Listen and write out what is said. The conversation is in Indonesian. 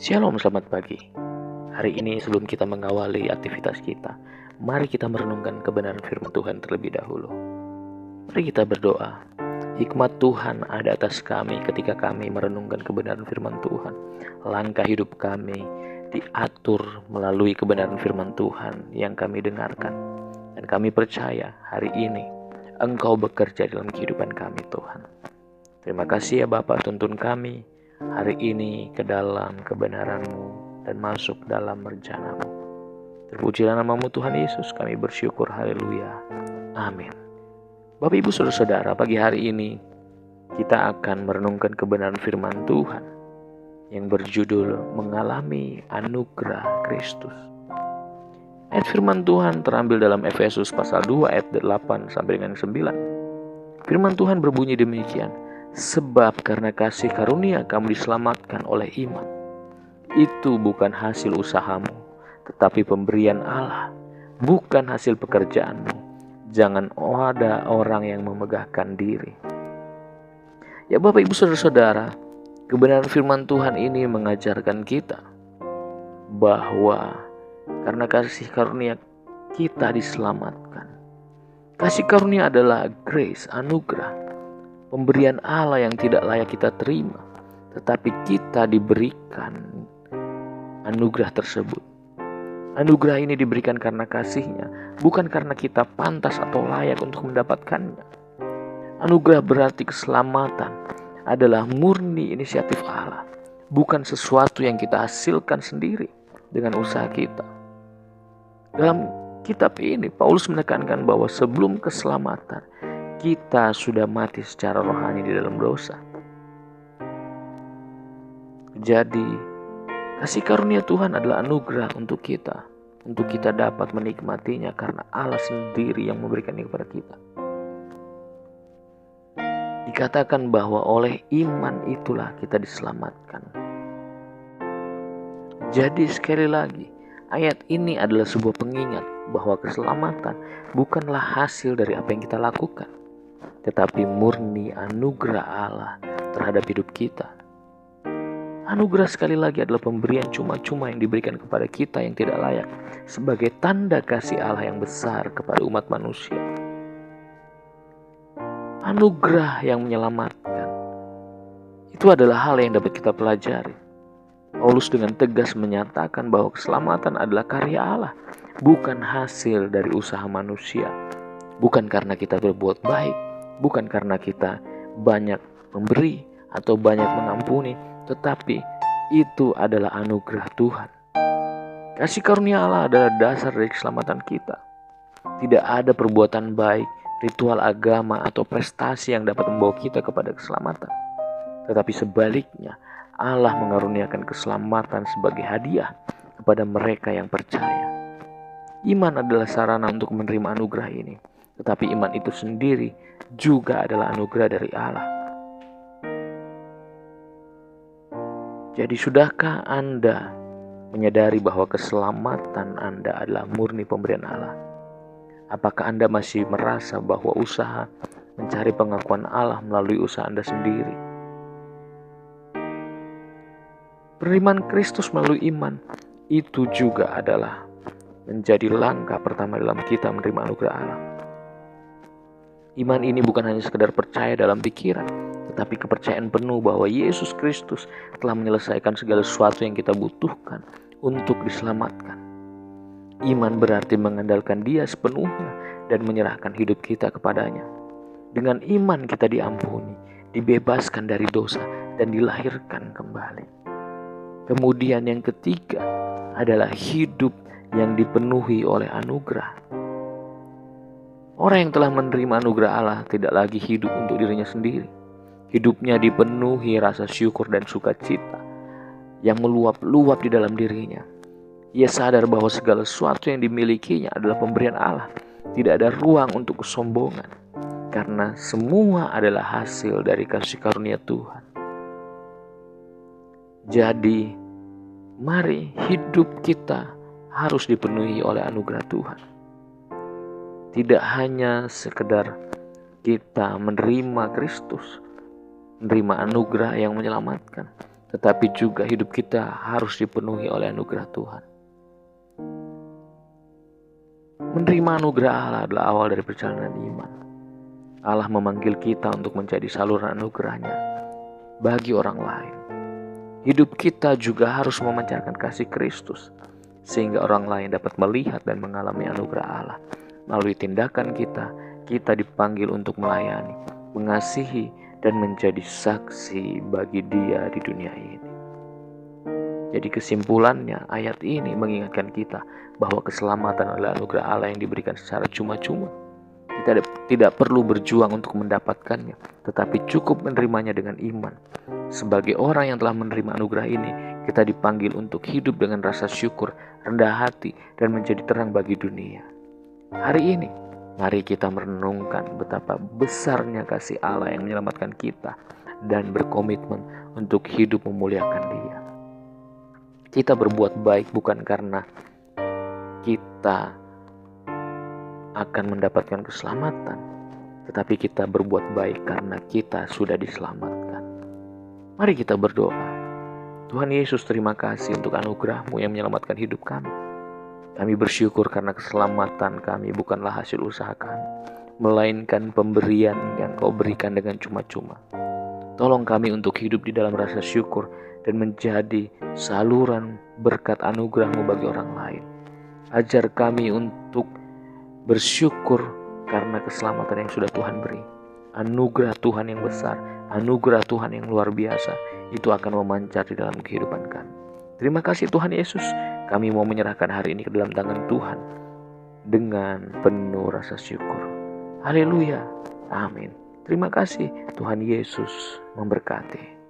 Shalom, selamat pagi. Hari ini sebelum kita mengawali aktivitas kita, mari kita merenungkan kebenaran firman Tuhan terlebih dahulu. Mari kita berdoa. Hikmat Tuhan ada atas kami ketika kami merenungkan kebenaran firman Tuhan. Langkah hidup kami diatur melalui kebenaran firman Tuhan yang kami dengarkan. Dan kami percaya hari ini Engkau bekerja dalam kehidupan kami, Tuhan. Terima kasih ya Bapa, tuntun kami hari ini ke dalam kebenaran-Mu dan masuk dalam rencana-Mu. Terpujilah nama-Mu Tuhan Yesus, kami bersyukur, haleluya, amin. Bapak Ibu Saudara-saudara, pagi hari ini kita akan merenungkan kebenaran firman Tuhan yang berjudul Mengalami Anugerah Kristus. Ayat firman Tuhan terambil dalam Efesus pasal 2 ayat 8 sampai dengan 9. Firman Tuhan berbunyi demikian. Sebab karena kasih karunia kamu diselamatkan oleh iman. Itu bukan hasil usahamu, tetapi pemberian Allah, bukan hasil pekerjaanmu. Jangan ada orang yang memegahkan diri. Ya Bapak Ibu Saudara-saudara, kebenaran firman Tuhan ini mengajarkan kita bahwa karena kasih karunia kita diselamatkan. Kasih karunia adalah grace, anugerah. Pemberian Allah yang tidak layak kita terima, tetapi kita diberikan anugerah tersebut. Anugerah ini diberikan karena kasih-Nya, bukan karena kita pantas atau layak untuk mendapatkannya. Anugerah berarti keselamatan adalah murni inisiatif Allah, bukan sesuatu yang kita hasilkan sendiri dengan usaha kita. Dalam kitab ini, Paulus menekankan bahwa sebelum keselamatan, kita sudah mati secara rohani di dalam dosa. Jadi, kasih karunia Tuhan adalah anugerah untuk kita dapat menikmatinya karena Allah sendiri yang memberikannya kepada kita. Dikatakan bahwa oleh iman itulah kita diselamatkan. Jadi sekali lagi, ayat ini adalah sebuah pengingat bahwa keselamatan bukanlah hasil dari apa yang kita lakukan, tetapi murni anugerah Allah terhadap hidup kita. Anugerah sekali lagi adalah pemberian cuma-cuma yang diberikan kepada kita yang tidak layak, sebagai tanda kasih Allah yang besar kepada umat manusia. Anugerah yang menyelamatkan, itu adalah hal yang dapat kita pelajari. Paulus dengan tegas menyatakan bahwa keselamatan adalah karya Allah, bukan hasil dari usaha manusia. Bukan karena kita berbuat baik, bukan karena kita banyak memberi atau banyak mengampuni, tetapi itu adalah anugerah Tuhan. Kasih karunia Allah adalah dasar dari keselamatan kita. Tidak ada perbuatan baik, ritual agama, atau prestasi yang dapat membawa kita kepada keselamatan. Tetapi sebaliknya, Allah mengaruniakan keselamatan sebagai hadiah kepada mereka yang percaya. Iman adalah sarana untuk menerima anugerah ini. Tetapi iman itu sendiri juga adalah anugerah dari Allah. Jadi sudahkah Anda menyadari bahwa keselamatan Anda adalah murni pemberian Allah? Apakah Anda masih merasa bahwa usaha mencari pengakuan Allah melalui usaha Anda sendiri? Penerimaan Kristus melalui iman itu juga adalah menjadi langkah pertama dalam kita menerima anugerah Allah. Iman ini bukan hanya sekedar percaya dalam pikiran, tetapi kepercayaan penuh bahwa Yesus Kristus telah menyelesaikan segala sesuatu yang kita butuhkan untuk diselamatkan. Iman berarti mengandalkan Dia sepenuhnya dan menyerahkan hidup kita kepadanya. Dengan iman kita diampuni, dibebaskan dari dosa, dan dilahirkan kembali. Kemudian yang ketiga adalah hidup yang dipenuhi oleh anugerah. Orang yang telah menerima anugerah Allah tidak lagi hidup untuk dirinya sendiri. Hidupnya dipenuhi rasa syukur dan sukacita yang meluap-luap di dalam dirinya. Ia sadar bahwa segala sesuatu yang dimilikinya adalah pemberian Allah. Tidak ada ruang untuk kesombongan, karena semua adalah hasil dari kasih karunia Tuhan. Jadi, mari hidup kita harus dipenuhi oleh anugerah Tuhan. Tidak hanya sekedar kita menerima Kristus, menerima anugerah yang menyelamatkan, tetapi juga hidup kita harus dipenuhi oleh anugerah Tuhan. Menerima anugerah Allah adalah awal dari perjalanan iman. Allah memanggil kita untuk menjadi saluran anugerahnya bagi orang lain. Hidup kita juga harus memancarkan kasih Kristus, sehingga orang lain dapat melihat dan mengalami anugerah Allah. Melalui tindakan kita dipanggil untuk melayani, mengasihi, dan menjadi saksi bagi Dia di dunia ini. Jadi kesimpulannya, ayat ini mengingatkan kita bahwa keselamatan adalah anugerah Allah yang diberikan secara cuma-cuma. Kita tidak perlu berjuang untuk mendapatkannya, tetapi cukup menerimanya dengan iman. Sebagai orang yang telah menerima anugerah ini, kita dipanggil untuk hidup dengan rasa syukur, rendah hati, dan menjadi terang bagi dunia. Hari ini, mari kita merenungkan betapa besarnya kasih Allah yang menyelamatkan kita dan berkomitmen untuk hidup memuliakan Dia. Kita berbuat baik bukan karena kita akan mendapatkan keselamatan, tetapi kita berbuat baik karena kita sudah diselamatkan. Mari kita berdoa. Tuhan Yesus, terima kasih untuk anugerah-Mu yang menyelamatkan hidup kami. Kami bersyukur karena keselamatan kami bukanlah hasil usaha kami, melainkan pemberian yang Kau berikan dengan cuma-cuma. Tolong kami untuk hidup di dalam rasa syukur dan menjadi saluran berkat anugerah-Mu bagi orang lain. Ajar kami untuk bersyukur karena keselamatan yang sudah Tuhan beri. Anugerah Tuhan yang besar, anugerah Tuhan yang luar biasa, itu akan memancar di dalam kehidupan kami. Terima kasih Tuhan Yesus. Kami mau menyerahkan hari ini ke dalam tangan Tuhan dengan penuh rasa syukur. Haleluya. Amin. Terima kasih. Tuhan Yesus memberkati.